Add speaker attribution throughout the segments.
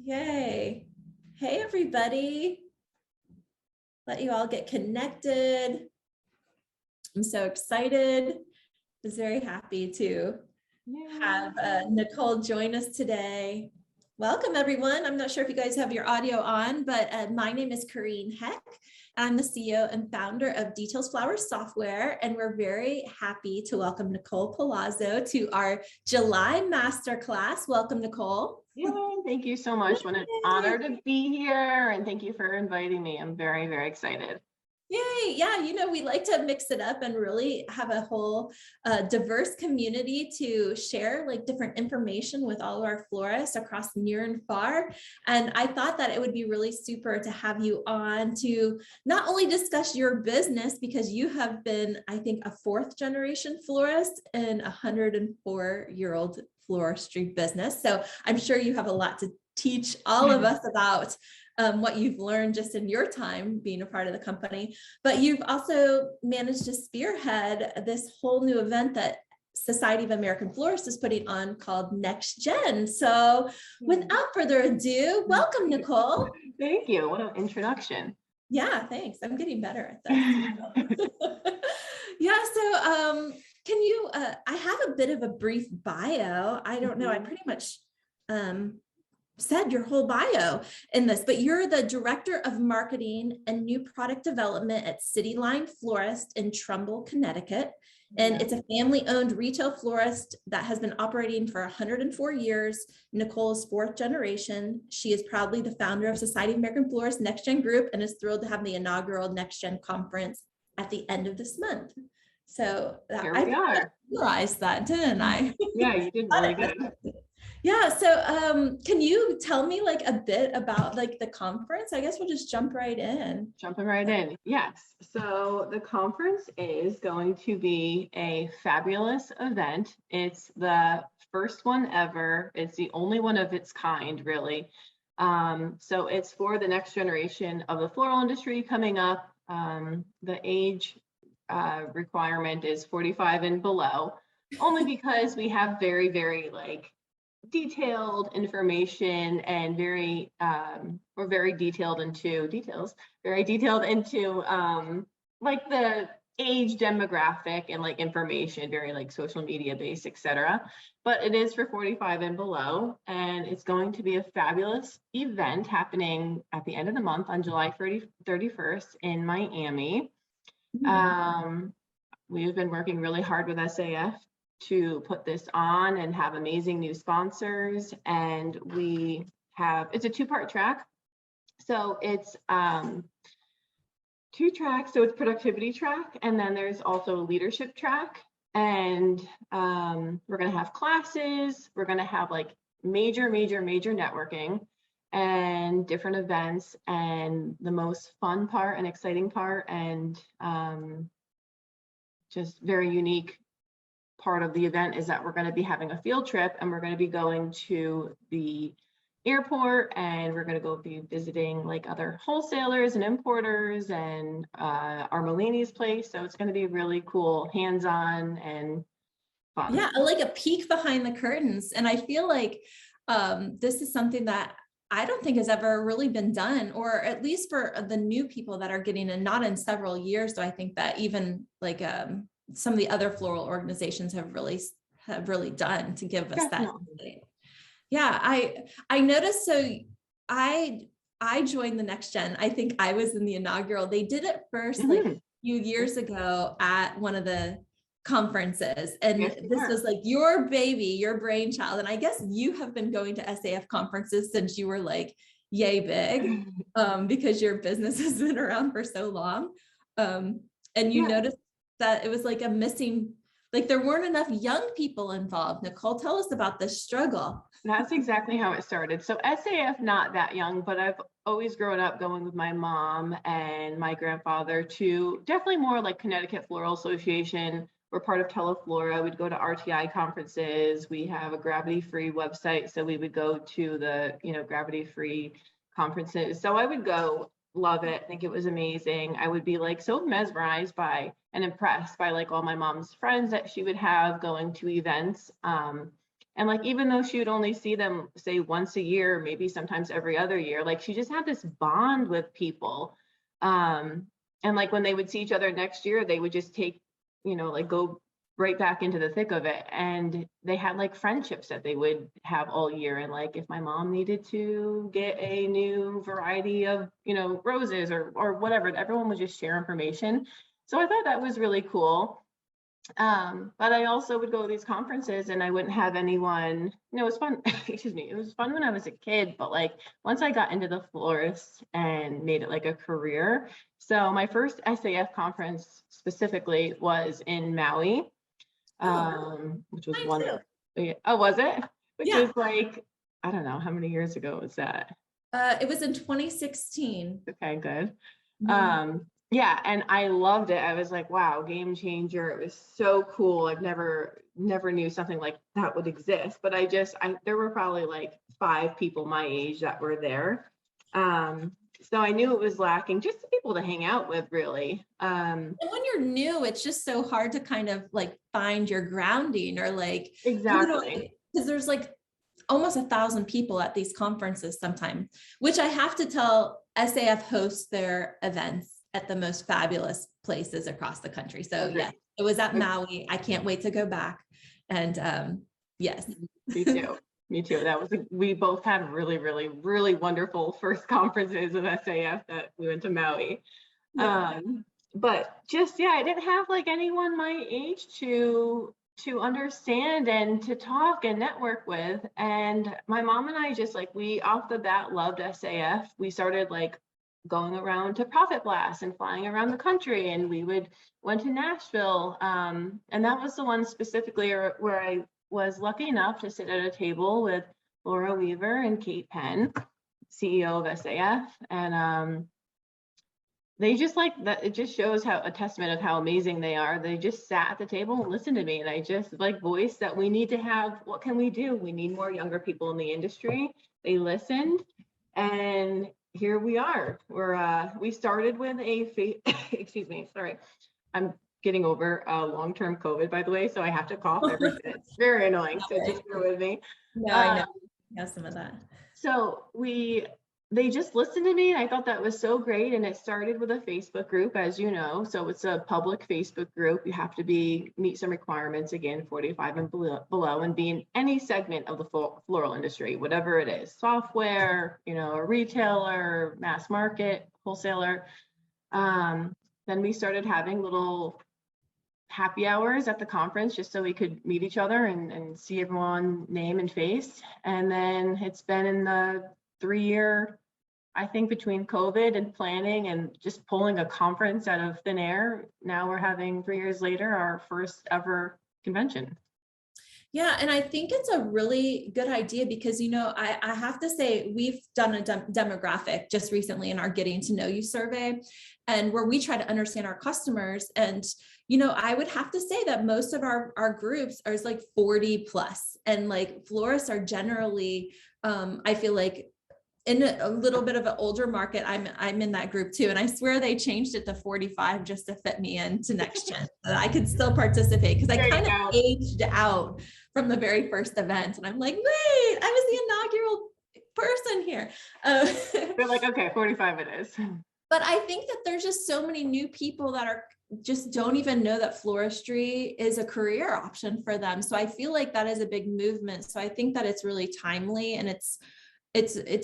Speaker 1: Yay. Hey, everybody. Let you all get connected. I'm so excited. I was very happy to have Nicole join us today. Welcome, everyone. I'm not sure if you guys have your audio on, but my name is Corrine Heck. I'm the CEO and founder of Details Flowers Software, and we're very happy to welcome Nicole Palazzo to our July Masterclass. Welcome, Nicole.
Speaker 2: Yeah, thank you so much. What an honor to be here, and thank you for inviting me. I'm very, very excited.
Speaker 1: Yay. Yeah, we like to mix it up and really have a whole diverse community to share like different information with all of our florists across near and far. And I thought that it would be really super to have you on to not only discuss your business, because you have been, I think, a 4th generation florist in a 104-year-old floristry business. So I'm sure you have a lot to teach all of us about what you've learned just in your time being a part of the company, but you've also managed to spearhead this whole new event that Society of American Florists is putting on called Next-Gen. So without further ado, welcome, Nicole.
Speaker 2: Thank you. What an introduction.
Speaker 1: Yeah, thanks. I'm getting better at this. Yeah, so can you, I have a bit of a brief bio. I don't know, I pretty much said your whole bio in this, but you're the Director of Marketing and New Product Development at City Line Florist in Trumbull, Connecticut. And it's a family-owned retail florist that has been operating for 104 years. Nicole is 4th generation. She is proudly the founder of Society of American Florists Next-Gen Group and is thrilled to have the inaugural Next-Gen conference at the end of this month. So I realized that, didn't I?
Speaker 2: Yeah, you did really good.
Speaker 1: Yeah, so can you tell me like a bit about like the conference? I guess we'll just jump right in.
Speaker 2: Jumping right in. Yes. So the conference is going to be a fabulous event. It's the first one ever. It's the only one of its kind, really. So it's for the next generation of the floral industry coming up. The age requirement is 45 and below, only because we have very, very like detailed information and we're very detailed into like the age demographic and like information, very like social media based, etc. But it is for 45 and below, and it's going to be a fabulous event happening at the end of the month on July 31st in Miami. We've been working really hard with SAF to put this on and have amazing new sponsors, and it's a 2-part track. So it's 2 tracks. So it's productivity track, and then there's also a leadership track, and we're going to have classes. We're going to have like major networking and different events, and the most fun part and exciting part and just very unique part of the event is that we're going to be having a field trip, and we're going to be going to the airport, and we're going to go be visiting like other wholesalers and importers and our Mulaney's place. So it's going to be really cool, hands-on and fun.
Speaker 1: Yeah, like a peek behind the curtains. And I feel like this is something that I don't think has ever really been done, or at least for the new people that are getting in, not in several years. So I think that even like some of the other floral organizations have really done to give us that. Yeah, I noticed. So I joined the Next-Gen. I think I was in the inaugural. They did it first like a few years ago at one of the conferences, and this was like your baby, your brainchild. And I guess you have been going to SAF conferences since you were like yay big, because your business has been around for so long. And you noticed that it was like a missing, like there weren't enough young people involved. Nicole, tell us about this struggle.
Speaker 2: That's exactly how it started. So SAF, not that young, but I've always grown up going with my mom and my grandfather to definitely more like Connecticut Floral Association. We're part of Teleflora. We'd go to RTI conferences. We have a gravity-free website, so we would go to the gravity-free conferences. So I would go, love it, think it was amazing. I would be like so mesmerized by and impressed by like all my mom's friends that she would have going to events. And like, even though she would only see them say once a year, maybe sometimes every other year, like she just had this bond with people. And like when they would see each other next year, they would just take, like go right back into the thick of it. And they had like friendships that they would have all year. And like if my mom needed to get a new variety of, roses or whatever, everyone would just share information. So I thought that was really cool. But I also would go to these conferences and I wouldn't have anyone, it was fun. Excuse me. It was fun when I was a kid, but like once I got into the florist and made it like a career. So my first SAF conference specifically was in Maui, which was wonderful. Yeah. Oh, was it? Which was like, I don't know, how many years ago was that?
Speaker 1: It was in 2016.
Speaker 2: Okay, good. Yeah, and I loved it. I was like, wow, game changer. It was so cool. I've never knew something like that would exist, but there were probably like 5 people my age that were there. So I knew it was lacking just the people to hang out with, really.
Speaker 1: And when you're new, it's just so hard to kind of like find your grounding or like,
Speaker 2: exactly,
Speaker 1: because there's like almost 1,000 people at these conferences sometimes, which I have to tell, SAF hosts their events at the most fabulous places across the country. So yes, it was at Maui. I can't wait to go back. And yes.
Speaker 2: Me too. Me too. We both had really, really, really wonderful first conferences of SAF that we went to Maui. Yeah. But just, I didn't have like anyone my age to understand and to talk and network with. And my mom and I just like, we off the bat loved SAF. We started like going around to Profit Blast and flying around the country. And we went to Nashville. And that was the one specifically where I was lucky enough to sit at a table with Laura Weaver and Kate Penn, CEO of SAF. And they just like that. It just shows a testament of how amazing they are. They just sat at the table and listened to me. And I just like voiced that we need to have, what can we do? We need more younger people in the industry. They listened, and here we are. We started with excuse me, sorry. I'm getting over long-term COVID, by the way, so I have to cough every minute. It's very annoying, so just bear with me.
Speaker 1: No, I know. I have some of that.
Speaker 2: So they just listened to me, and I thought that was so great. And it started with a Facebook group, as you know. So it's a public Facebook group. You have to meet some requirements, again, 45 and below, and be in any segment of the floral industry, whatever it is, software, a retailer, mass market, wholesaler. Then we started having little happy hours at the conference just so we could meet each other and see everyone name and face. And then it's been in the 3-year, I think, between COVID and planning and just pulling a conference out of thin air. Now we're having 3 years later, our first ever convention.
Speaker 1: Yeah, and I think it's a really good idea because, I have to say, we've done a demographic just recently in our Getting to Know You survey, and where we try to understand our customers. And, I would have to say that most of our groups are like 40 plus, and like florists are generally, I feel like, in a little bit of an older market. I'm in that group too. And I swear they changed it to 45 just to fit me into Next-Gen, so that I could still participate, because I kind of aged out from the very first event. And I'm like, wait, I was the inaugural person here.
Speaker 2: They're like, okay, 45 it is.
Speaker 1: But I think that there's just so many new people that just don't even know that floristry is a career option for them. So I feel like that is a big movement. So I think that it's really timely, and it's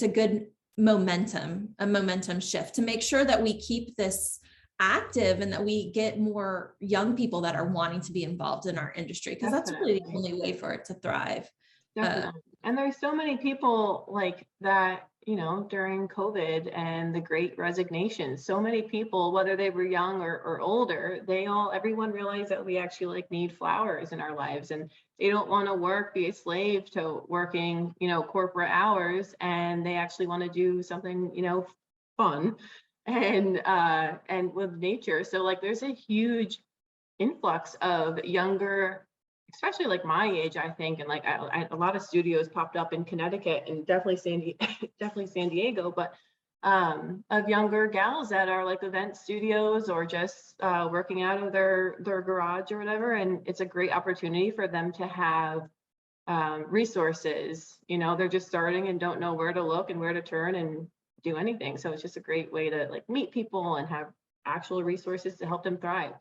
Speaker 1: a good momentum shift to make sure that we keep this active and that we get more young people that are wanting to be involved in our industry, because that's really the only way for it to thrive.
Speaker 2: Definitely. And there's so many people like that, during COVID and the Great Resignation, so many people, whether they were young or older, everyone realized that we actually need flowers in our lives, and they don't want to be a slave to working, corporate hours, and they actually want to do something, fun and with nature. So like there's a huge influx of younger, especially like my age, I think, and like a lot of studios popped up in Connecticut and definitely San Diego, but of younger gals that are like event studios or just working out of their garage or whatever. And it's a great opportunity for them to have resources. They're just starting and don't know where to look and where to turn and do anything. So it's just a great way to like meet people and have actual resources to help them thrive.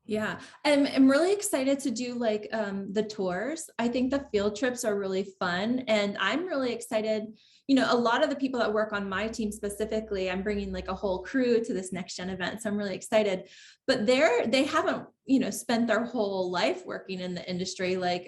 Speaker 1: Yeah, I'm really excited to do like the tours. I think the field trips are really fun, and I'm really excited. A lot of the people that work on my team specifically, I'm bringing like a whole crew to this next gen event, so I'm really excited. But they haven't spent their whole life working in the industry like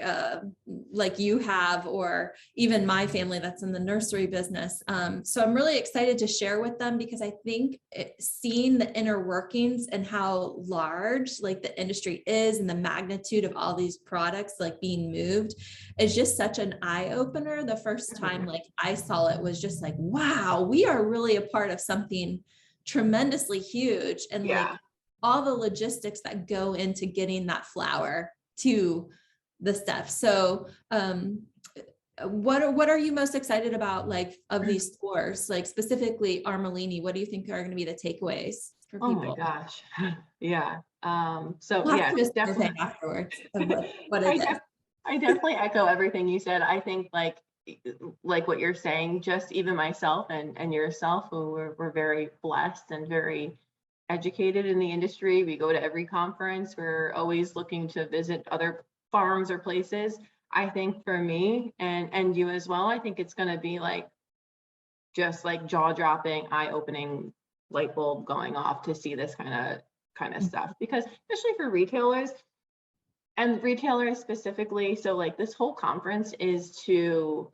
Speaker 1: you have, or even my family that's in the nursery business. So I'm really excited to share with them, because I think seeing the inner workings and how large like the industry is and the magnitude of all these products like being moved is just such an eye opener. The first time like I saw it was just like, wow, we are really a part of something tremendously huge, and like all the logistics that go into getting that flower to the stuff. So what are you most excited about, like, of these tours, like specifically Armalini? What do you think are going to be the takeaways for people?
Speaker 2: Oh my gosh. Yeah. So
Speaker 1: We'll
Speaker 2: yeah, definitely
Speaker 1: afterwards of what it is.
Speaker 2: I definitely echo everything you said. I think like what you're saying, just even myself and yourself, who we're very blessed and very educated in the industry. We go to every conference. We're always looking to visit other farms or places. I think for me and you as well, I think it's going to be like just like jaw-dropping, eye-opening light bulb going off to see this kind of stuff, because especially for retailers and retailers specifically. So like this whole conference is to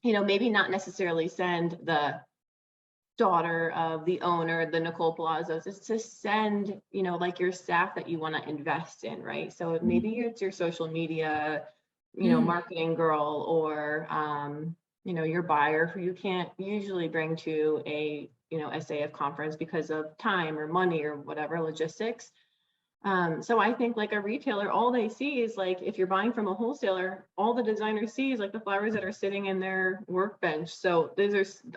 Speaker 2: maybe not necessarily send the daughter of the owner, the Nicole Palazzo, is to send like your staff that you want to invest in, right? So maybe it's your social media marketing girl, or your buyer who you can't usually bring to a SAF conference because of time or money or whatever, logistics. So I think like a retailer, all they see is like, if you're buying from a wholesaler, all the designer sees like the flowers that are sitting in their workbench. So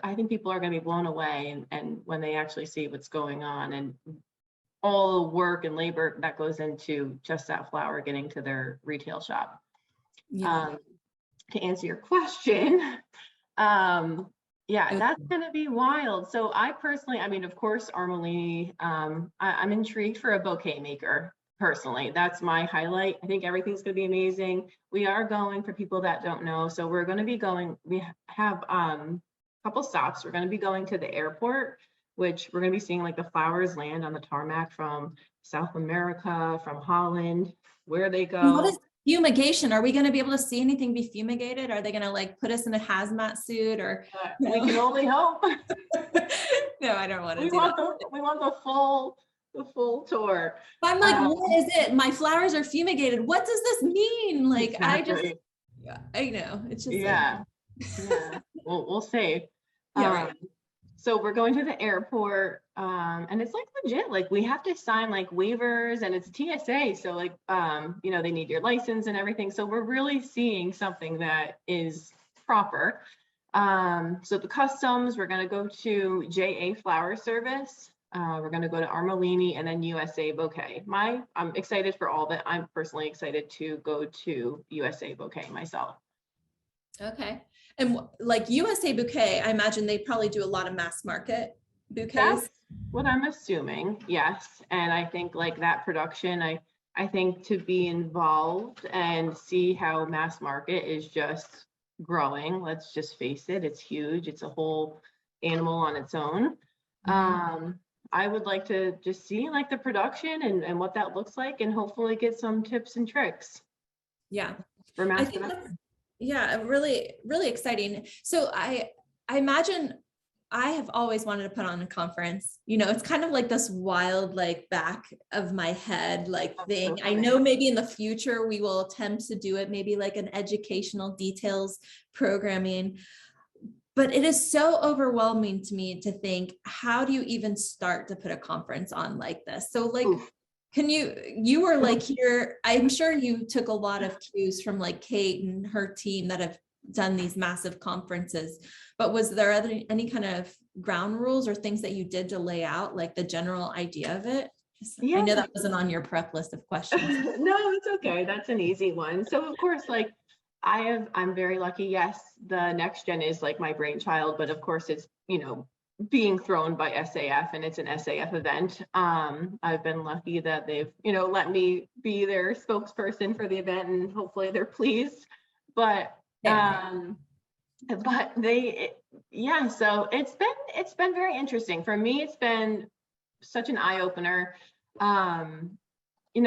Speaker 2: I think people are going to be blown away, and when they actually see what's going on and all the work and labor that goes into just that flower getting to their retail shop. To answer your question, that's going to be wild. So I personally, I mean, of course, Armalini, I'm intrigued for a bouquet maker. Personally, that's my highlight. I think everything's going to be amazing. We are going, for people that don't know, so we're going to be going, we have a couple stops. We're going to be going to the airport, which we're going to be seeing like the flowers land on the tarmac from South America, from Holland, where they go.
Speaker 1: What is fumigation? Are we going to be able to see anything be fumigated? Are they going to like put us in a hazmat suit, or
Speaker 2: we can only hope.
Speaker 1: No, I don't want to
Speaker 2: we want the full tour.
Speaker 1: I'm like, what is it? My flowers are fumigated. What does this mean? Like, exactly. I know, it's just
Speaker 2: yeah. We'll see. Right. So we're going to the airport, and it's like legit, like we have to sign like waivers, and it's TSA. So like, they need your license and everything. So we're really seeing something that is proper. So the customs, we're going to go to JA Flower Service. We're going to go to Armalini, and then USA Bouquet. I'm excited for all of it. I'm personally excited to go to USA Bouquet myself.
Speaker 1: Okay. And like USA Bouquet, I imagine they probably do a lot of mass market bouquets.
Speaker 2: That's what I'm assuming, yes. And I think like that production, I think to be involved and see how mass market is just growing, let's just face it, it's huge. It's a whole animal on its own. I would like to just see like the production and what that looks like, and hopefully get some tips and tricks.
Speaker 1: Yeah.
Speaker 2: For mass production.
Speaker 1: Yeah, really, really exciting. So I imagine, I have always wanted to put on a conference. It's kind of like this wild, like back of my head, like thing. I know maybe in the future we will attempt to do it, maybe like an educational details programming, but it is so overwhelming to me to think, how do you even start to put a conference on like this? So like, can you were like here, I'm sure you took a lot of cues from like Kate and her team that have done these massive conferences, but was there any kind of ground rules or things that you did to lay out like the general idea of it? I know
Speaker 2: Yeah.
Speaker 1: that wasn't on your prep list of questions.
Speaker 2: No, it's okay. That's an easy one. So of course, like I'm very lucky. Yes, the next gen is like my brainchild, but of course it's, being thrown by SAF, and it's an SAF event. I've been lucky that they've, let me be their spokesperson for the event, and hopefully they're pleased. But
Speaker 1: Yeah.
Speaker 2: yeah, so it's been very interesting. For me, it's been such an eye opener.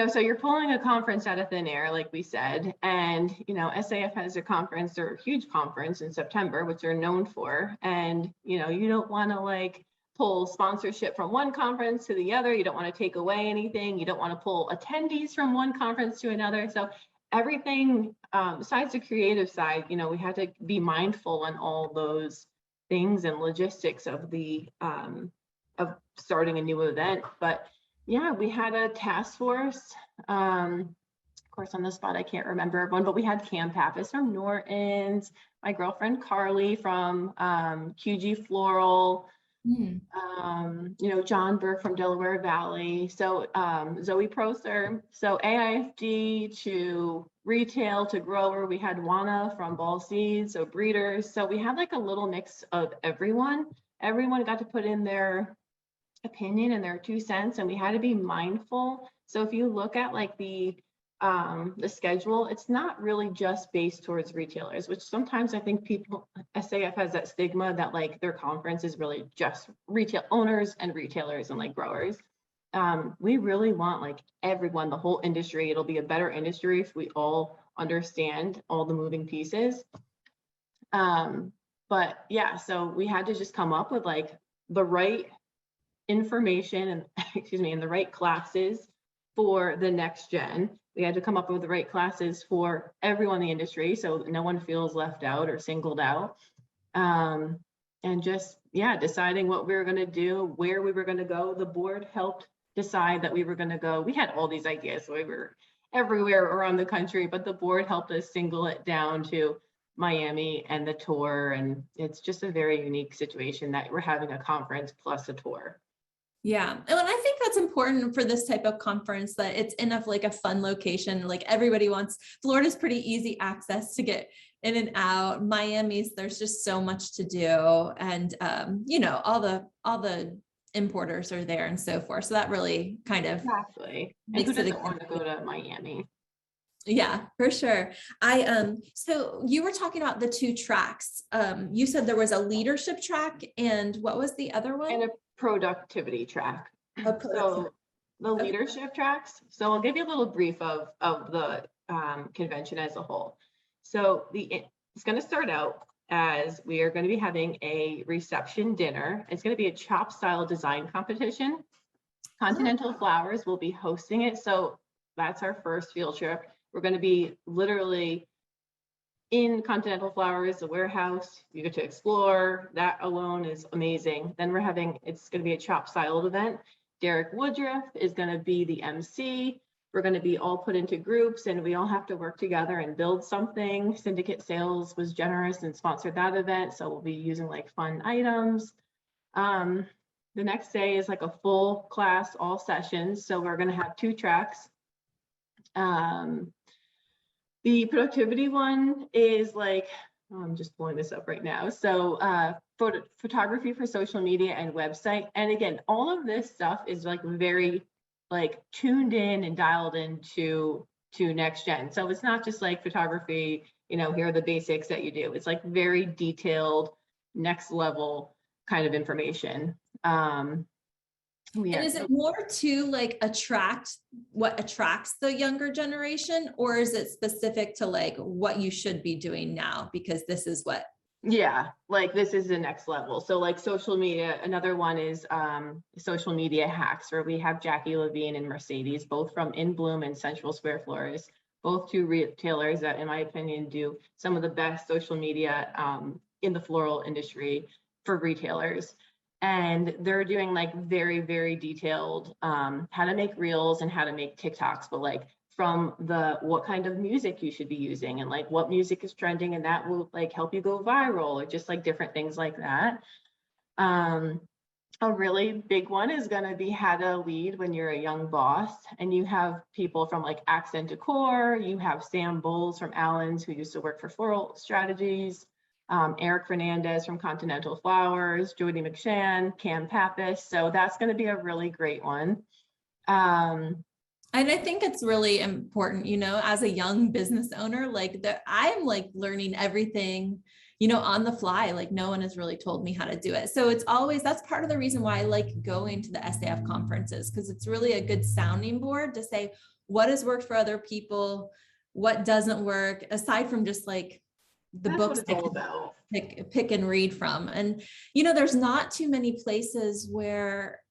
Speaker 2: So you're pulling a conference out of thin air, like we said, and SAF has a conference, or a huge conference in September, which they're known for, and you don't want to like pull sponsorship from one conference to the other. You don't want to take away anything. You don't want to pull attendees from one conference to another. So everything, besides the creative side, we had to be mindful on all those things and logistics of of starting a new event. But yeah, we had a task force. Of course, on the spot, I can't remember everyone, but we had Cam Pappas from Norton's, my girlfriend Carly from QG Floral, John Burke from Delaware Valley. So Zoe Proser. So AIFD to retail to grower. We had Juana from Ball Seeds, so breeders. So we had like a little mix of everyone. Everyone got to put in their opinion and their 2 cents, and we had to be mindful. So if you look at like the schedule, it's not really just based towards retailers, which sometimes I think SAF has that stigma that like their conference is really just retail owners and retailers and like growers. We really want like everyone, the whole industry. It'll be a better industry if we all understand all the moving pieces. But yeah, so we had to just come up with like the right information and and the right classes for the next gen. We had to come up with the right classes for everyone in the industry, so no one feels left out or singled out. And just deciding what we were going to do, where we were going to go. The board helped decide that we were going to go. We had all these ideas, so we were everywhere around the country, but the board helped us single it down to Miami and the tour. And it's just a very unique situation that we're having a conference plus a tour.
Speaker 1: Yeah. And I think that's important for this type of conference, that it's in like a fun location. Like everybody Florida's pretty easy access to get in and out. Miami's, there's just so much to do. And, all the importers are there and so forth. So that really kind of
Speaker 2: exactly
Speaker 1: makes it
Speaker 2: want to go to Miami.
Speaker 1: Yeah, for sure. So you were talking about the 2 tracks. You said there was a leadership track, and what was the other one?
Speaker 2: And a productivity track. So the leadership tracks. So I'll give you a little brief of the convention as a whole. So it's going to start out as we are going to be having a reception dinner. It's going to be a chop style design competition. Continental Flowers will be hosting it. So that's our first field trip. We're going to be literally in Continental Flowers, the warehouse. You get to explore. That alone is amazing. Then it's going to be a chop styled event. Derek Woodruff is going to be the MC. We're going to be all put into groups, and we all have to work together and build something. Syndicate Sales was generous and sponsored that event, so we'll be using like fun items. The next day is like a full class, all sessions. So we're going to have 2 tracks. The productivity one is like, I'm just pulling this up right now. So photography for social media and website. And again, all of this stuff is like very like tuned in and dialed into next gen. So it's not just like photography, here are the basics that you do. It's like very detailed, next level kind of information.
Speaker 1: And is it more to like what attracts the younger generation, or is it specific to like what you should be doing now because this is what?
Speaker 2: Yeah, like this is the next level. So like social media, another one is social media hacks, where we have Jackie Levine and Mercedes, both from In Bloom and Central Square Florists, both 2 retailers that in my opinion do some of the best social media in the floral industry for retailers. And they're doing like very, very detailed how to make reels and how to make TikToks, but like from what kind of music you should be using and like what music is trending, and that will like help you go viral, or just like different things like that. A really big one is going to be how to lead when you're a young boss, and you have people from like Accent Decor. You have Sam Bowles from Allen's, who used to work for Floral Strategies, Eric Fernandez from Continental Flowers, Jody McShann, Cam Pappas. So that's going to be a really great one.
Speaker 1: And I think it's really important, you know, as a young business owner, like that I'm like learning everything, you know, on the fly. Like no one has really told me how to do it. So it's always, that's part of the reason why I like going to the SAF conferences, because it's really a good sounding board to say what has worked for other people, what doesn't work, aside from just like the
Speaker 2: That's
Speaker 1: books
Speaker 2: what it's all about.
Speaker 1: pick and read from. And, you know, there's not too many places where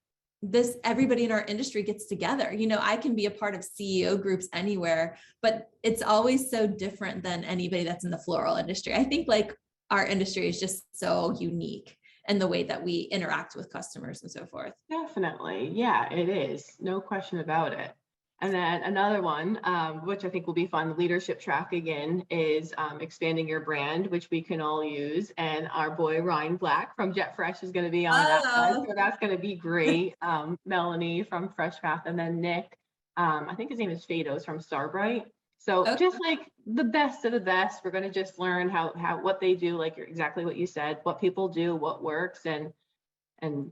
Speaker 1: everybody in our industry gets together. You know, I can be a part of CEO groups anywhere, but it's always so different than anybody that's in the floral industry. I think like our industry is just so unique in the way that we interact with customers and so forth.
Speaker 2: Definitely. Yeah, it is. No question about it. And then another one, which I think will be fun, the leadership track again, is expanding your brand, which we can all use. And our boy Ryan Black from Jet Fresh is going to be on that side. So that's going to be great. Melanie from Fresh Path, and then Nick, I think his name is Fados from Starbright. So
Speaker 1: Okay.
Speaker 2: just like the best of the best, we're going to just learn how what they do, like exactly what you said, what people do, what works, and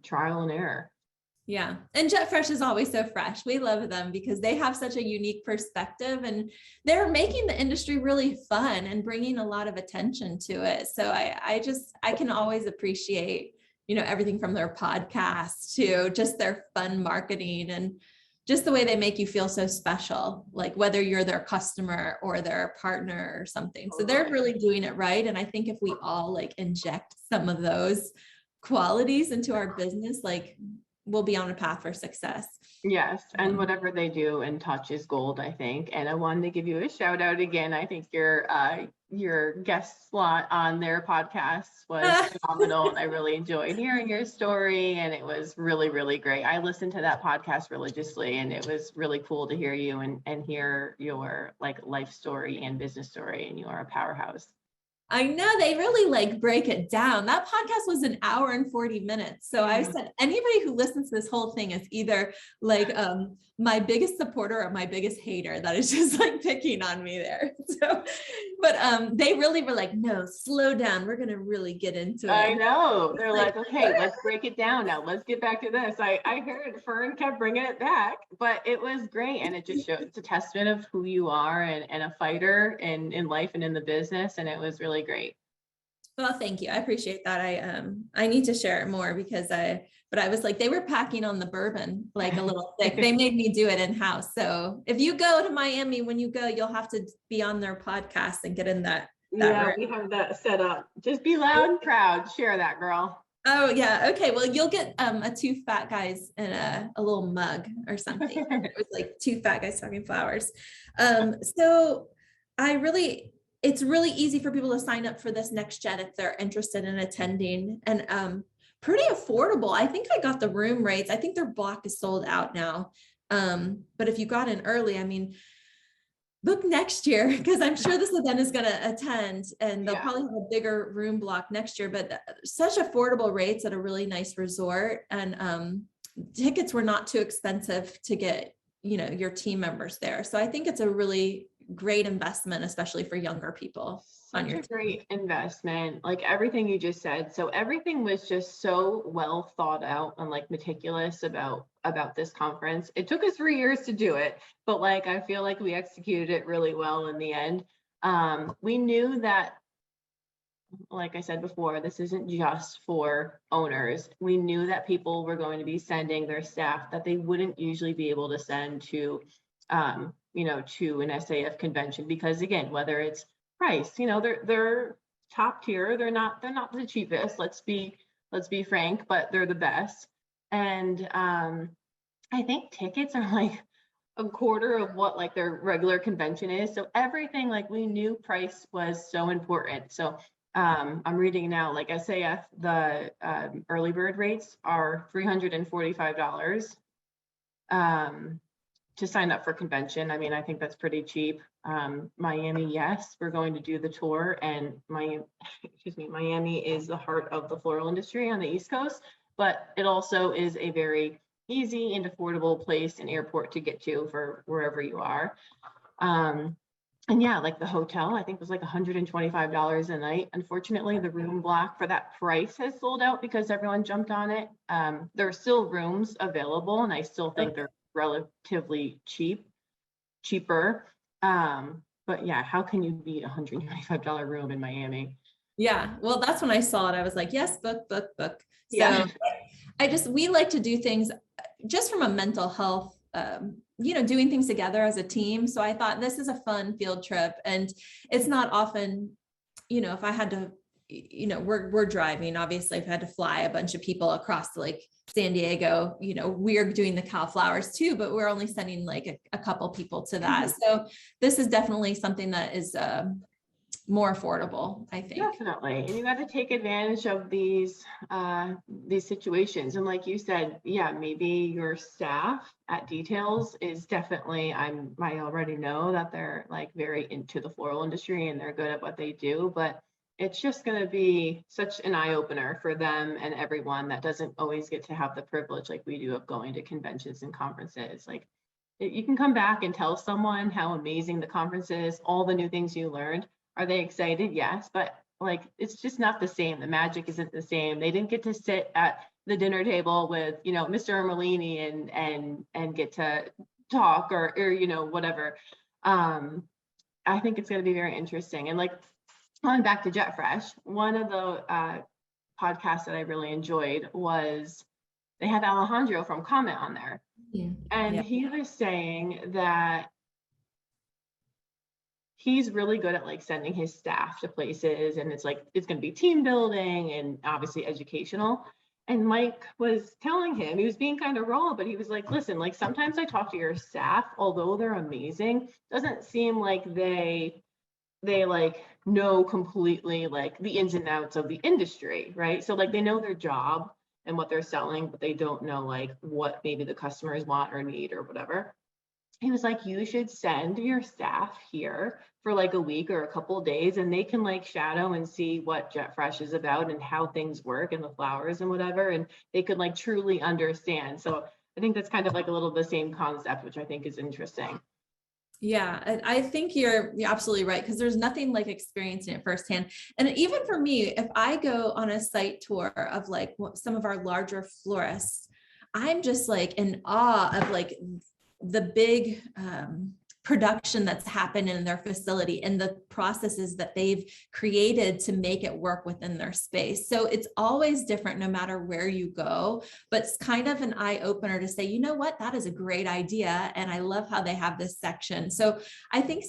Speaker 2: trial and error.
Speaker 1: Yeah. And Jet Fresh is always so fresh. We love them because they have such a unique perspective and they're making the industry really fun and bringing a lot of attention to it. So I can always appreciate, you know, everything from their podcast to just their fun marketing and just the way they make you feel so special, like whether you're their customer or their partner or something. So they're really doing it right. And I think if we all like inject some of those qualities into our business, like we'll be on a path for success.
Speaker 2: Yes, and whatever they do and touch is gold, I think. And I wanted to give you a shout out again. I think your guest slot on their podcast was phenomenal, and I really enjoyed hearing your story. And it was really, really great. I listened to that podcast religiously, and it was really cool to hear you and hear your like life story and business story. And you are a powerhouse.
Speaker 1: I know they really like break it down. That podcast was an hour and 40 minutes. So I said, anybody who listens to this whole thing is either like my biggest supporter or my biggest hater that is just like picking on me there. So, but they really were like, no, slow down. We're going to really get into it.
Speaker 2: I know. They're like, okay, let's break it down now. Let's get back to this. I heard Fern kept bringing it back, but it was great. And it just shows it's a testament of who you are and a fighter in life and in the business. And it was really great.
Speaker 1: Well, thank you. I appreciate that. I need to share it more because but I was like, they were packing on the bourbon like a little thick. They made me do it in-house. So if you go to Miami, when you go, you'll have to be on their podcast and get in that
Speaker 2: yeah,
Speaker 1: room.
Speaker 2: we have that set up. Just be loud and proud. Share that, girl.
Speaker 1: Oh yeah. Okay. Well, you'll get two fat guys in a little mug or something. It was like two fat guys talking flowers. So it's really easy for people to sign up for this next gen if they're interested in attending, and pretty affordable. I think I got the room rates. I think their block is sold out now. But if you got in early, I mean, book next year, because I'm sure this event is going to attend and they'll probably have a bigger room block next year, but such affordable rates at a really nice resort. And tickets were not too expensive to get, you know, your team members there. So I think it's a really great investment, especially for younger people.
Speaker 2: Such a great investment, like everything you just said. So everything was just so well thought out and like meticulous about this conference. It took us 3 years to do it, but like I feel like we executed it really well in the end. We knew that, like I said before, this isn't just for owners. We knew that people were going to be sending their staff that they wouldn't usually be able to send to you know, to an SAF convention, because again, whether it's price, you know, they're top tier, they're not the cheapest, let's be frank, but they're the best. And I think tickets are like a quarter of what like their regular convention is. So everything, like we knew price was so important. So I'm reading now, like SAF, the early bird rates are $345 to sign up for convention. I mean, I think that's pretty cheap. Miami, yes, we're going to do the tour, and Miami is the heart of the floral industry on the East Coast. but it also is a very easy and affordable place and airport to get to for wherever you are. And yeah, like the hotel, I think was like $125 a night. Unfortunately, the room block for that price has sold out because everyone jumped on it. There are still rooms available, and I still think they're relatively cheaper. But yeah, how can you beat a $125 room in Miami?
Speaker 1: Yeah. Well, that's when I saw it. I was like, yes, book, book, book. So
Speaker 2: Yeah.
Speaker 1: we like to do things just from a mental health, doing things together as a team. So I thought this is a fun field trip, and it's not often, if I had to, we're driving, obviously I've had to fly a bunch of people across to like San Diego, we're doing the Cal Flowers too, but we're only sending like a couple people to that. So this is definitely something that is, more affordable, I think.
Speaker 2: Definitely. And you got to take advantage of these situations. And like you said, yeah, maybe your staff at Details is definitely, I already know that they're like very into the floral industry and they're good at what they do, but it's just going to be such an eye opener for them and everyone that doesn't always get to have the privilege like we do of going to conventions and conferences. Like you can come back and tell someone how amazing the conference is, all the new things you learned. Are they excited? Yes, but like it's just not the same. The magic isn't the same. They didn't get to sit at the dinner table with, Mr. Ermelini and get to talk or whatever. I think it's going to be very interesting. And like going back to Jet Fresh, one of the podcasts that I really enjoyed was they had Alejandro from Comment on there. And he was saying that he's really good at like sending his staff to places, and it's like it's going to be team building and obviously educational. And Mike was telling him, he was being kind of raw, but he was like, listen, like sometimes I talk to your staff, although they're amazing, doesn't seem like they like know completely like the ins and outs of the industry, right? So like they know their job and what they're selling, but they don't know like what maybe the customers want or need or whatever. He was like, you should send your staff here for like a week or a couple of days, and they can like shadow and see what Jet Fresh is about and how things work and the flowers and whatever, and they could like truly understand. So I think that's kind of like a little the same concept, which I think is interesting.
Speaker 1: Yeah, and I think you're absolutely right, because there's nothing like experiencing it firsthand. And even for me, if I go on a site tour of like some of our larger florists, I'm just like in awe of like the big production that's happened in their facility and the processes that they've created to make it work within their space. So it's always different no matter where you go, but it's kind of an eye opener to say, you know what, that is a great idea. And I love how they have this section. So I think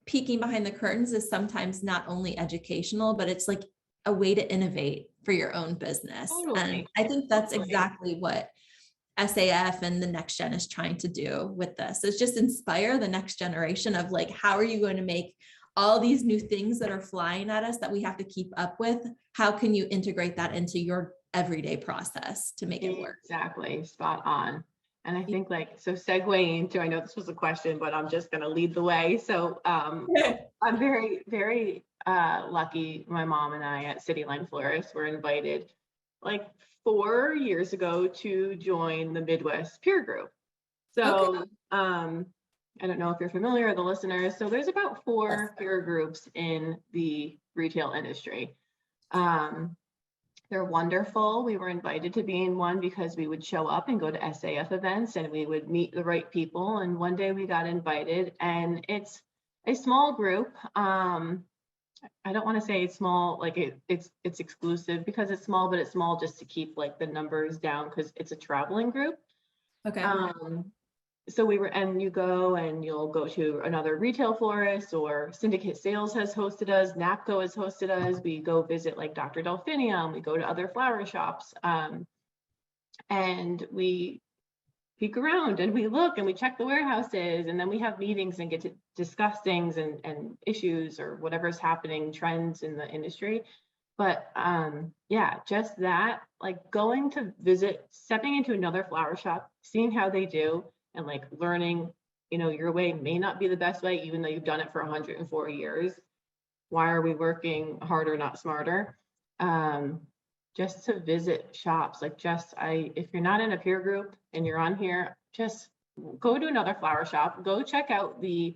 Speaker 1: peeking behind the curtains is sometimes not only educational, but it's like a way to innovate for your own business.
Speaker 2: Totally.
Speaker 1: And I think that's exactly what SAF and the next gen is trying to do with this. So it's just inspire the next generation of like, how are you going to make all these new things that are flying at us that we have to keep up with? How can you integrate that into your everyday process to make it work?
Speaker 2: Exactly. Spot on. And I think like, so segueing into, I know this was a question, but I'm just going to lead the way. So I'm very, very lucky. My mom and I at Cityline Florists were invited like 4 years ago to join the Midwest peer group. So I don't know if you're familiar with the listeners. So there's about 4 peer groups in the retail industry. They're wonderful. We were invited to be in one because we would show up and go to SAF events and we would meet the right people. And one day we got invited, and it's a small group. I don't want to say it's small, like it's exclusive because it's small, but it's small just to keep like the numbers down because it's a traveling group.
Speaker 1: Okay.
Speaker 2: So we were, and you go and you'll go to another retail florist, or Syndicate Sales has hosted us, NAPCO has hosted us. We go visit like Dr. Delphinium, we go to other flower shops, and we peek around and we look and we check the warehouses, and then we have meetings and get to discuss things and issues or whatever's happening, trends in the industry. But yeah, just that, like going to visit, stepping into another flower shop, seeing how they do, and like learning, your way may not be the best way, even though you've done it for 104 years. Why are we working harder, not smarter? just to visit shops. Like if you're not in a peer group and you're on here, just go to another flower shop, go check out the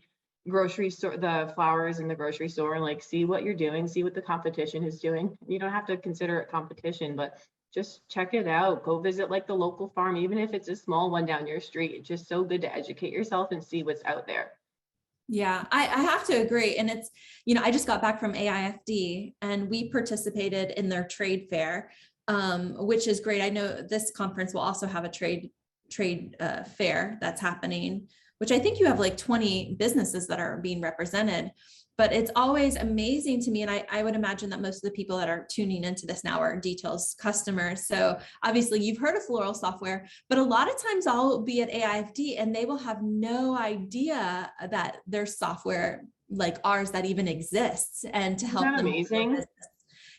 Speaker 2: grocery store, the flowers in the grocery store, and like see what you're doing, see what the competition is doing. You don't have to consider it competition, but just check it out. Go visit like the local farm, even if it's a small one down your street. It's just so good to educate yourself and see what's out there.
Speaker 1: Yeah, I have to agree. And it's, I just got back from AIFD and we participated in their trade fair, which is great. I know this conference will also have a trade fair that's happening, which I think you have like 20 businesses that are being represented. But it's always amazing to me. And I would imagine that most of the people that are tuning into this now are details customers. So obviously you've heard of floral software, but a lot of times I'll be at AIFD and they will have no idea that there's software like ours that even exists, and to help them.
Speaker 2: Amazing.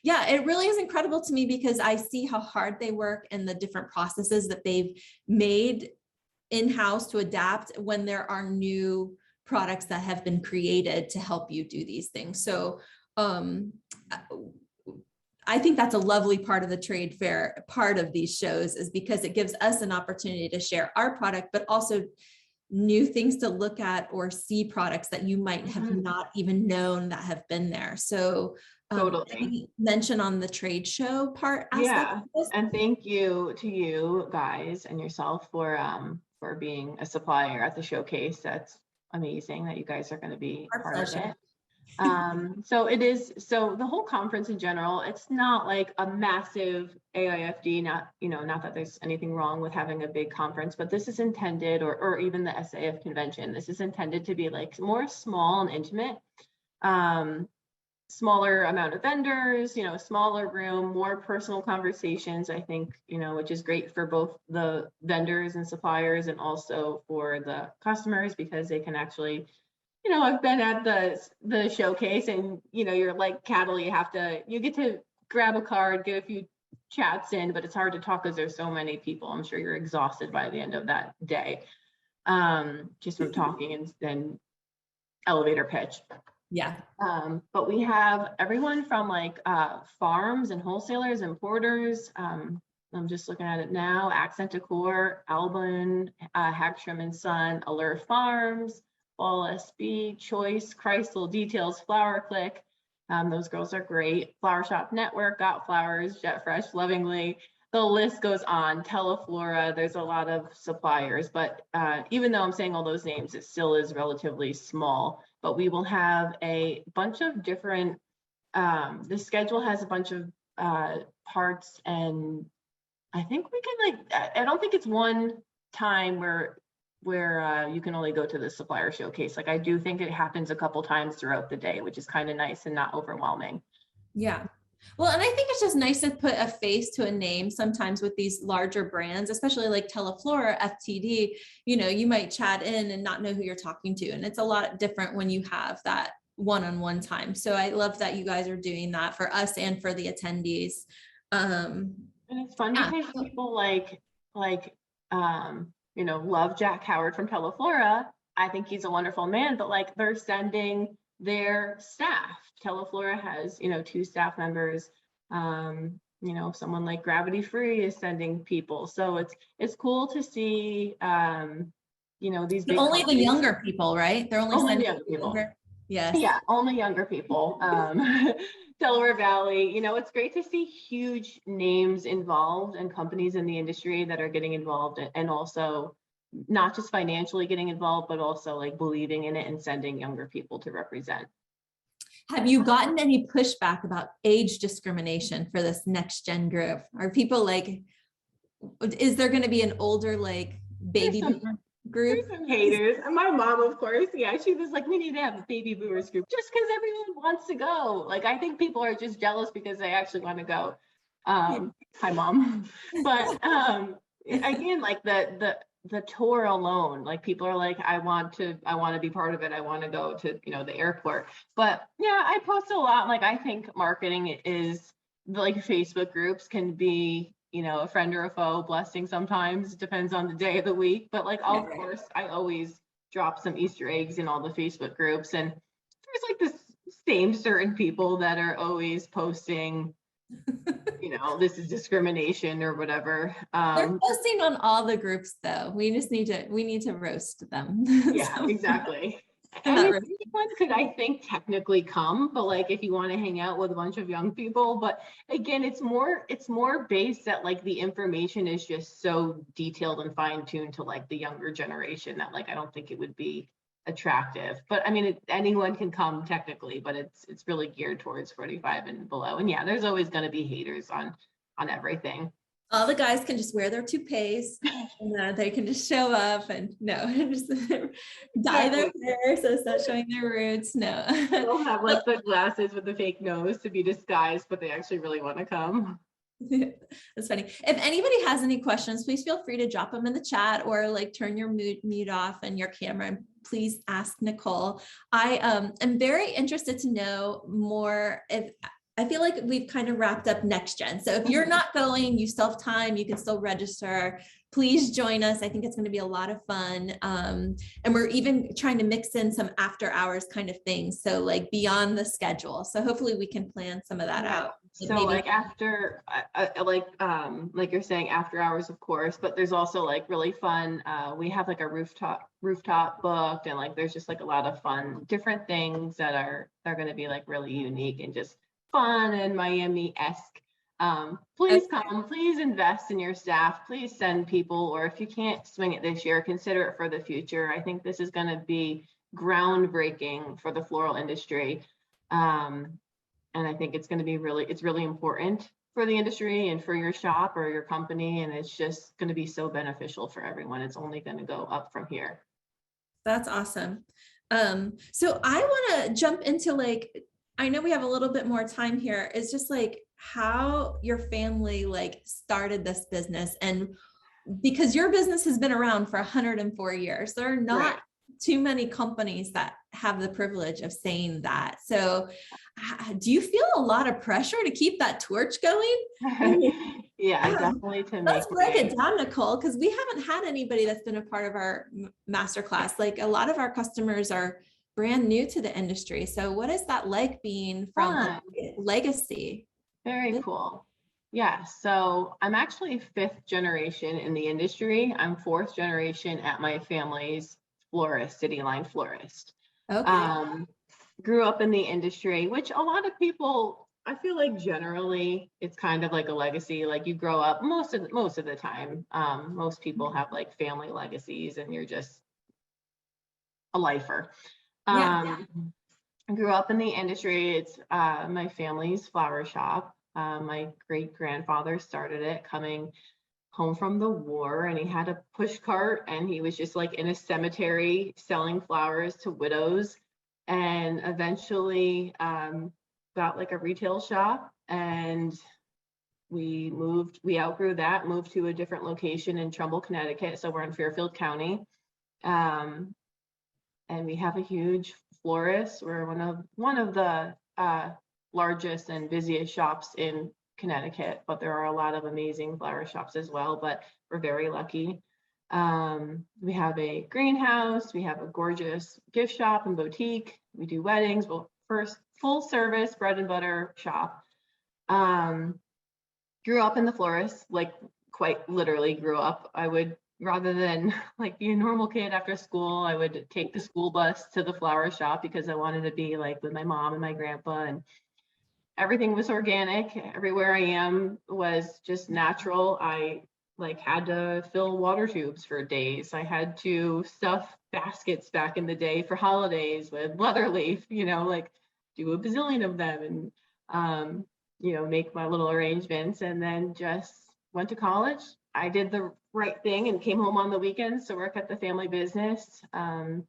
Speaker 1: Yeah, it really is incredible to me because I see how hard they work and the different processes that they've made in-house to adapt when there are new products that have been created to help you do these things. So I think that's a lovely part of the trade fair, part of these shows, is because it gives us an opportunity to share our product, but also new things to look at or see products that you might have not even known that have been there. So
Speaker 2: totally.
Speaker 1: Mention on the trade show part.
Speaker 2: Yeah, and thank you to you guys and yourself for being a supplier at the showcase. That's amazing that you guys are going to be part of it. So the whole conference in general, it's not like a massive AIFD, not that there's anything wrong with having a big conference, but this is intended, or even the SAF convention, this is intended to be like more small and intimate, smaller amount of vendors, smaller room, more personal conversations, I think, which is great for both the vendors and suppliers and also for the customers, because they can actually, I've been at the showcase and, you're like cattle, you get to grab a card, get a few chats in, but it's hard to talk because there's so many people. I'm sure you're exhausted by the end of that day, just from talking and then elevator pitch.
Speaker 1: Yeah.
Speaker 2: But we have everyone from like farms and wholesalers, importers. I'm just looking at it now. Accent Decor, Albin, Hagstrom and Son, Allure Farms, All SB, Choice, Chrysler, Details, Flower Click. Those girls are great. Flower Shop Network, Got Flowers, Jet Fresh, Lovingly. The list goes on. Teleflora, there's a lot of suppliers, but even though I'm saying all those names, it still is relatively small. But we will have a bunch of different, the schedule has a bunch of parts, and I think we can I don't think it's one time where you can only go to the supplier showcase. Like I do think it happens a couple times throughout the day, which is kind of nice and not overwhelming.
Speaker 1: Yeah. Well, and I think it's just nice to put a face to a name sometimes with these larger brands, especially like Teleflora, FTD, you might chat in and not know who you're talking to. And it's a lot different when you have that one-on-one time. So I love that you guys are doing that for us and for the attendees.
Speaker 2: And it's fun because people love Jack Howard from Teleflora. I think he's a wonderful man, but like they're sending their staff. Teleflora has, 2 staff members. Someone like Gravity Free is sending people. So it's cool to see, these big
Speaker 1: only
Speaker 2: companies.
Speaker 1: The younger people, right? They're only
Speaker 2: the younger people.
Speaker 1: Yes.
Speaker 2: Yeah, only younger people. Delaware Valley, it's great to see huge names involved and companies in the industry that are getting involved, and also not just financially getting involved, but also like believing in it and sending younger people to represent.
Speaker 1: Have you gotten any pushback about age discrimination for this next gen group? Are people is there going to be an older baby boomer group?
Speaker 2: There's some haters. And my mom, of course, she was like, we need to have a baby boomers group just because everyone wants to go. Like, I think people are just jealous because they actually want to go. Hi, Mom. But again, like the tour alone, like people are like, I want to be part of it. I want to go to, the airport. But yeah, I post a lot. Like, I think marketing is like Facebook groups can be, a friend or a foe, blessing sometimes. It depends on the day of the week. But like, of course, I always drop some Easter eggs in all the Facebook groups. And there's like this same certain people that are always posting, this is discrimination or whatever.
Speaker 1: They're posting on all the groups though. We need to roast them.
Speaker 2: Yeah, exactly.
Speaker 1: And
Speaker 2: I
Speaker 1: that
Speaker 2: mean, anyone could, I think, technically come, but like if you want to hang out with a bunch of young people, but again, it's more based that like the information is just so detailed and fine-tuned to like the younger generation that like I don't think it would be attractive. But I mean, anyone can come technically, but it's really geared towards 45 and below. And yeah, there's always going to be haters on everything.
Speaker 1: all the guys can just wear their toupees and they can just show up and just dye their hair so it's not showing their roots. No.
Speaker 2: They'll have like the glasses with the fake nose to be disguised, but they actually really want to come.
Speaker 1: That's funny. If anybody has any questions, please feel free to drop them in the chat or like turn your mute off and your camera and please ask Nicole. I am very interested to know more. If I feel like we've kind of wrapped up Next-Gen. So if you're not going, you still have time, you can still register. Please join us. I think it's going to be a lot of fun. And we're even trying to mix in some after hours kind of things. So like beyond the schedule. So hopefully we can plan some of that out.
Speaker 2: So maybe like after, like you're saying, after hours, of course, but there's also like really fun. We have like a rooftop booked, and like there's just like a lot of fun, different things that are going to be like really unique and just fun and Miami-esque. Please come, please invest in your staff, please send people, or if you can't swing it this year, consider it for the future. I think this is going to be groundbreaking for the floral industry. And I think it's going to be really important for the industry and for your shop or your company. And it's just going to be so beneficial for everyone. It's only going to go up from here.
Speaker 1: That's awesome. So I want to jump into like, I know we have a little bit more time here. It's just like how your family like started this business, and because your business has been around for 104 years, there are not too many companies that have the privilege of saying that. So do you feel a lot of pressure to keep that torch going?
Speaker 2: Yeah, definitely.
Speaker 1: Let's break it down, Nicole, because we haven't had anybody that's been a part of our masterclass. Like a lot of our customers are brand new to the industry. So what is that like being from a legacy?
Speaker 2: Very cool. Yeah, so I'm actually 5th generation in the industry. I'm 4th generation at my family's florist, City Line Florist.
Speaker 1: Okay.
Speaker 2: Grew up in the industry, which a lot of people, I feel like generally it's kind of like a legacy. Like you grow up most of the time. Most people have like family legacies, and you're just a lifer. I grew up in the industry. It's my family's flower shop. My great grandfather started it coming home from the war, and he had a push cart, and he was just like in a cemetery selling flowers to widows, and eventually got like a retail shop, and we outgrew that, moved to a different location in Trumbull, Connecticut. So we're in Fairfield County. And we have a huge florist. We're one of the largest and busiest shops in Connecticut, but there are a lot of amazing flower shops as well, but we're very lucky. We have a greenhouse, we have a gorgeous gift shop and boutique. We do weddings. Well, first full service bread and butter shop. Grew up in the florist, like quite literally grew up. I would, rather than like be a normal kid after school, I would take the school bus to the flower shop because I wanted to be like with my mom and my grandpa, and everything was organic. Everywhere I am was just natural. I like had to fill water tubes for days. I had to stuff baskets back in the day for holidays with leather leaf, like do a bazillion of them, and make my little arrangements, and then just went to college. I did the right thing and came home on the weekends to work at the family business. I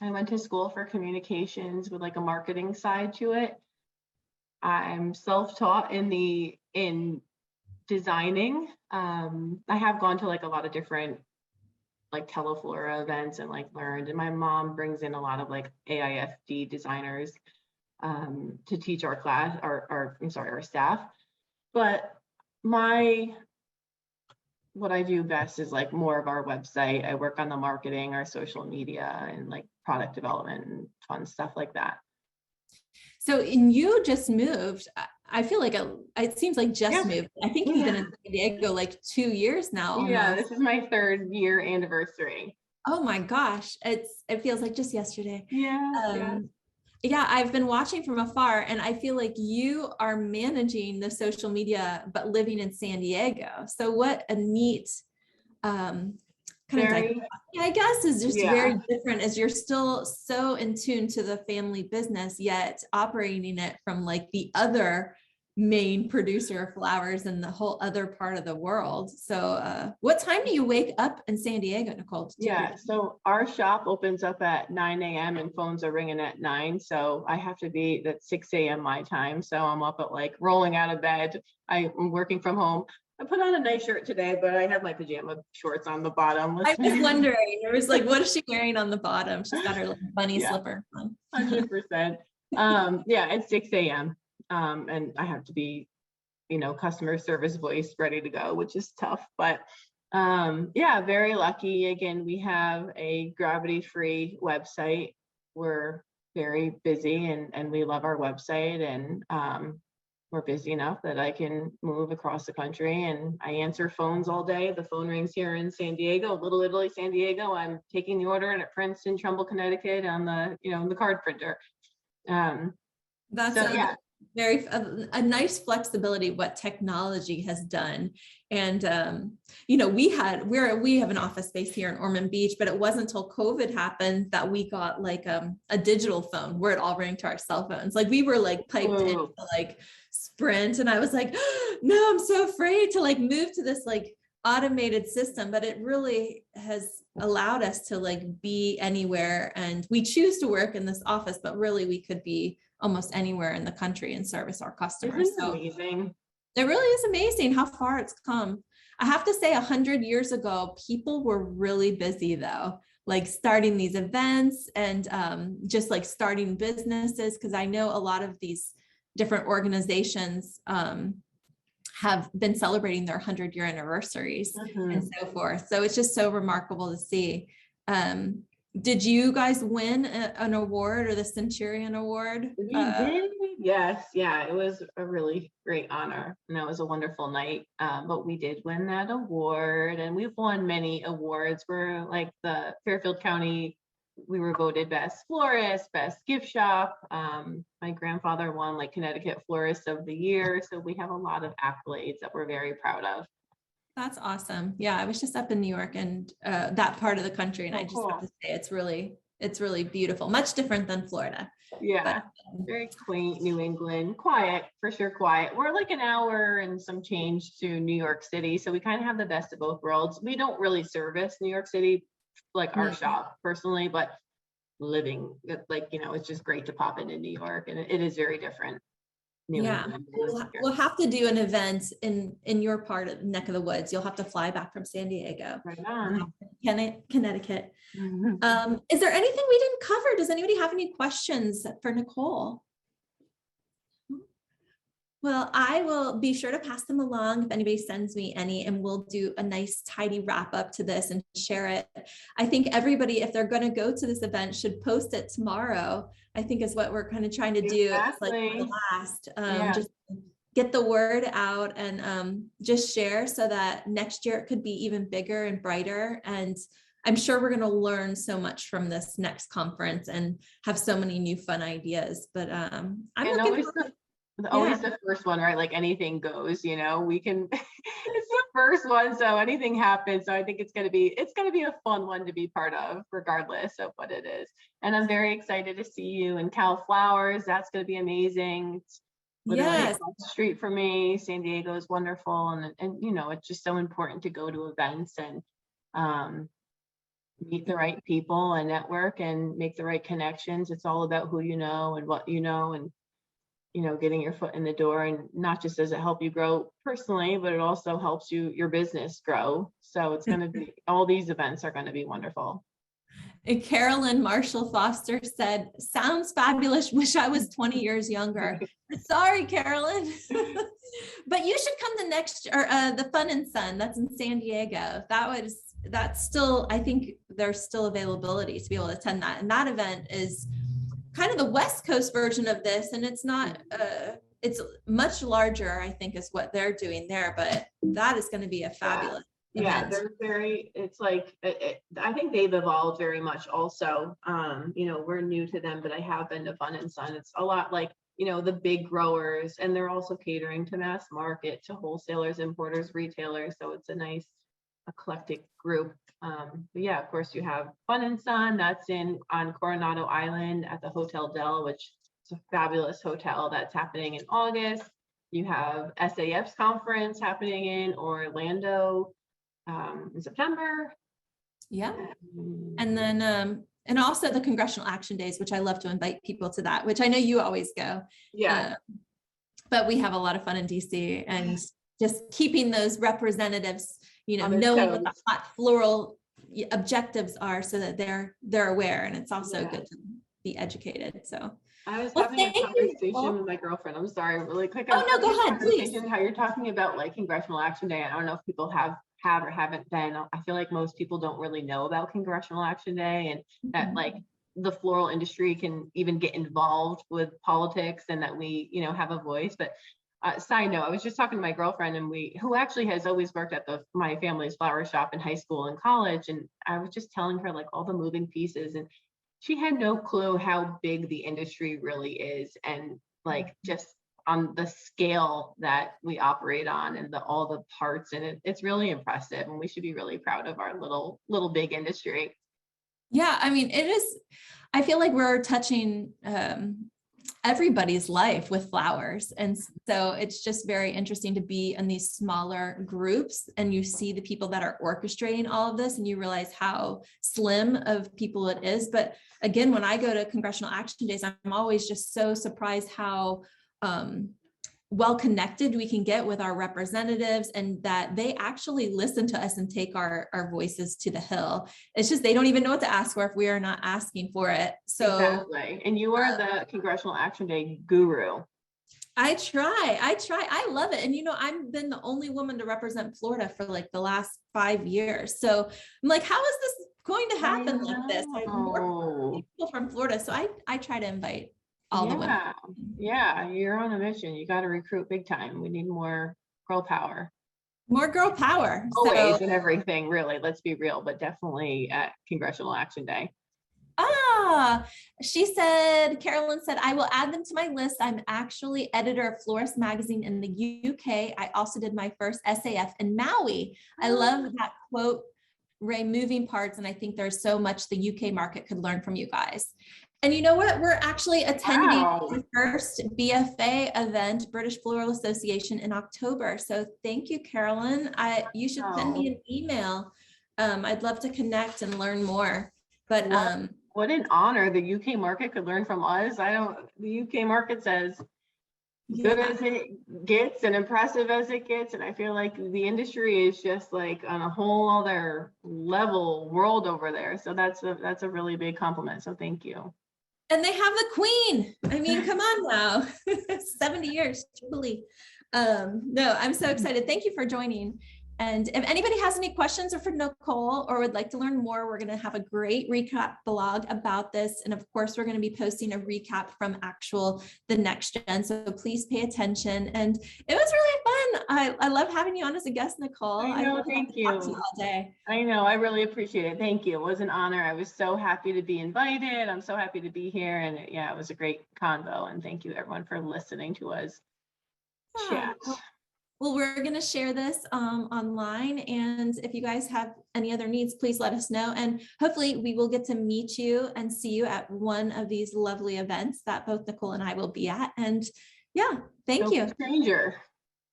Speaker 2: went to school for communications with like a marketing side to it. I'm self-taught in designing. I have gone to like a lot of different like Teleflora events and like learned, and my mom brings in a lot of like AIFD designers to teach our class, our staff. But what I do best is like more of our website. I work on the marketing, our social media, and like product development and fun stuff like that.
Speaker 1: So, and you just moved. I feel like it seems like just moved. I think you've been in San Diego like 2 years now.
Speaker 2: Yeah,
Speaker 1: Almost.
Speaker 2: this is my 3rd year anniversary.
Speaker 1: Oh my gosh. It feels like just yesterday.
Speaker 2: Yeah.
Speaker 1: Yeah, I've been watching from afar, and I feel like you are managing the social media, but living in San Diego. So what a neat kind
Speaker 2: Very,
Speaker 1: of, I guess, is just
Speaker 2: yeah.
Speaker 1: very different as you're still so in tune to the family business, yet operating it from like the other main producer of flowers in the whole other part of the world. So what time do you wake up in San Diego, Nicole, to take
Speaker 2: Yeah, so our shop opens up at 9 a.m. and phones are ringing at 9. So I have to be at 6 a.m. my time. So I'm up at like rolling out of bed. I'm working from home. I put on a nice shirt today, but I have my pajama shorts on the bottom.
Speaker 1: I was wondering, it was like, what is she wearing on the bottom? She's got her like bunny slipper on.
Speaker 2: 100%. Yeah, it's 6 a.m. And I have to be, customer service voice ready to go, which is tough, but yeah, very lucky. Again, we have a gravity-free website. We're very busy and we love our website, and we're busy enough that I can move across the country and I answer phones all day. The phone rings here in San Diego, Little Italy, San Diego. I'm taking the order at Princeton, Trumbull, Connecticut on the card printer.
Speaker 1: That's very a nice flexibility what technology has done. And we have an office space here in Ormond Beach, but it wasn't until COVID happened that we got like a digital phone where it all rang to our cell phones. Like we were like piped into like Sprint, and I was like, no, I'm so afraid to like move to this like automated system, but it really has allowed us to like be anywhere. And we choose to work in this office, but really we could be almost anywhere in the country and service our customers.
Speaker 2: Isn't it amazing?
Speaker 1: It really is amazing how far it's come. I have to say 100 years ago, people were really busy though, like starting these events and just like starting businesses. Cause I know a lot of these different organizations have been celebrating their 100-year anniversaries and so forth. So it's just so remarkable to see. Did you guys win an award or the Centurion Award?
Speaker 2: We did. Yes. Yeah. It was a really great honor. And that was a wonderful night. But we did win that award, and we've won many awards. We're like the Fairfield County. We were voted best florist, best gift shop. My grandfather won like Connecticut Florist of the Year. So we have a lot of accolades that we're very proud of.
Speaker 1: That's awesome. Yeah, I was just up in New York and that part of the country, and I just have to say it's really beautiful. Much different than Florida.
Speaker 2: Yeah, very quaint New England, quiet, for sure, quiet. We're like an hour and some change to New York City, so we kind of have the best of both worlds. We don't really service New York City like our shop personally, but living like, it's just great to pop into New York, and it is very different.
Speaker 1: We'll have to do an event in your part of the neck of the woods. You'll have to fly back from San Diego.
Speaker 2: Right on.
Speaker 1: Connecticut. Is there anything we didn't cover? Does anybody have any questions for Nicole? Well, I will be sure to pass them along if anybody sends me any, and we'll do a nice tidy wrap up to this and share it. I think everybody, if they're going to go to this event, should post it tomorrow. I think is what we're kind of trying to do. It's like the last, just get the word out and just share so that next year it could be even bigger and brighter. And I'm sure we're going to learn so much from this next conference and have so many new fun ideas. But I'm looking forward.
Speaker 2: Always the first one, right? Like anything goes, we can, it's the first one. So anything happens. So I think it's going to be a fun one to be part of regardless of what it is. And I'm very excited to see you in Cal Flowers. That's going to be amazing. It's literally across the street for me. San Diego is wonderful. And it's just so important to go to events and meet the right people and network and make the right connections. It's all about who you know and what you know, and getting your foot in the door. And not just does it help you grow personally, but it also helps your business grow. So it's going to be, all these events are going to be wonderful.
Speaker 1: And Carolyn Marshall Foster said, sounds fabulous. Wish I was 20 years younger. Sorry, Carolyn. But you should come the Fun and Sun. That's in San Diego. That's still, I think there's still availability to be able to attend that. And that event is kind of the West Coast version of this, and it's not it's much larger, I think, is what they're doing there, but that is going to be a fabulous
Speaker 2: yeah,
Speaker 1: event.
Speaker 2: they're very, it's like, I think they've evolved very much also. You know, we're new to them, but I have been to Fun and Sun. It's a lot like, you know, the big growers, and they're also catering to mass market, to wholesalers, importers, retailers. So it's a nice eclectic group. But yeah, of course you have Fun and Sun, that's on Coronado Island at the Hotel Del, which is a fabulous hotel that's happening in August. You have SAF's conference happening in Orlando in September.
Speaker 1: Yeah. And then, and also the Congressional Action Days, which I love to invite people to that, which I know you always go.
Speaker 2: Yeah.
Speaker 1: But we have a lot of fun in DC, and just keeping those representatives, you know,
Speaker 2: On their
Speaker 1: knowing what the
Speaker 2: toes.
Speaker 1: hot floral objectives are, so that they're aware, and it's also good to be educated. So
Speaker 2: I was
Speaker 1: well,
Speaker 2: having a
Speaker 1: thank you,
Speaker 2: conversation
Speaker 1: Nicole.
Speaker 2: with my girlfriend. I'm sorry, really quick.
Speaker 1: Oh no, go ahead, please.
Speaker 2: How you're talking about like Congressional Action Day. I don't know if people have or haven't been. I feel like most people don't really know about Congressional Action Day, and that like the floral industry can even get involved with politics, and that we, you know, have a voice. But side note, I was just talking to my girlfriend, and who actually has always worked at my family's flower shop in high school and college, and I was just telling her like all the moving pieces, and she had no clue how big the industry really is, and like just on the scale that we operate on, and all the parts, and it's really impressive, and we should be really proud of our little big industry.
Speaker 1: Yeah, I mean, it is, I feel like we're touching everybody's life with flowers. And so it's just very interesting to be in these smaller groups, and you see the people that are orchestrating all of this, and you realize how slim of people it is. But again, when I go to Congressional Action Days, I'm always just so surprised how well connected we can get with our representatives, and that they actually listen to us and take our voices to the hill. It's just they don't even know what to ask for if we are not asking for it. So
Speaker 2: exactly. And you are the Congressional Action Day guru.
Speaker 1: I try. I love it. And you know, I've been the only woman to represent Florida for like the last 5 years. So I'm like, how is this going to happen like this? I have more people from Florida. So I try to invite all the women.
Speaker 2: Yeah, you're on a mission. You got to recruit big time. We need more girl power.
Speaker 1: More girl power.
Speaker 2: Always and everything, really. Let's be real, but definitely at Congressional Action Day.
Speaker 1: She said, Carolyn said, I will add them to my list. I'm actually editor of Florist magazine in the UK. I also did my first SAF in Maui. I love that quote, Ray, moving parts. And I think there's so much the UK market could learn from you guys. And you know what? We're actually attending the first BFA event, British Floral Association, in October. So thank you, Carolyn. You should send me an email. I'd love to connect and learn more. But
Speaker 2: what an honor. The UK market could learn from us. The UK market says good as it gets and impressive as it gets. And I feel like the industry is just like on a whole other level world over there. So that's a really big compliment. So thank you.
Speaker 1: And they have the queen. I mean, come on now. 70 years, truly. No, I'm so excited. Thank you for joining. And if anybody has any questions or for Nicole or would like to learn more, we're going to have a great recap blog about this. And of course, we're going to be posting a recap from the next gen. So please pay attention. And it was really fun. I love having you on as a guest, Nicole.
Speaker 2: I know, thank you.
Speaker 1: All day.
Speaker 2: I know, I really appreciate it. Thank you. It was an honor. I was so happy to be invited. I'm so happy to be here. And yeah, it was a great convo. And thank you everyone for listening to us chat.
Speaker 1: Well, we're going to share this online. And if you guys have any other needs, please let us know. And hopefully we will get to meet you and see you at one of these lovely events that both Nicole and I will be at. And yeah, thank you.
Speaker 2: Stranger.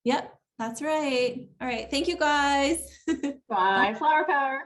Speaker 1: Yep, that's right. All right. Thank you, guys.
Speaker 2: Bye. Flower power.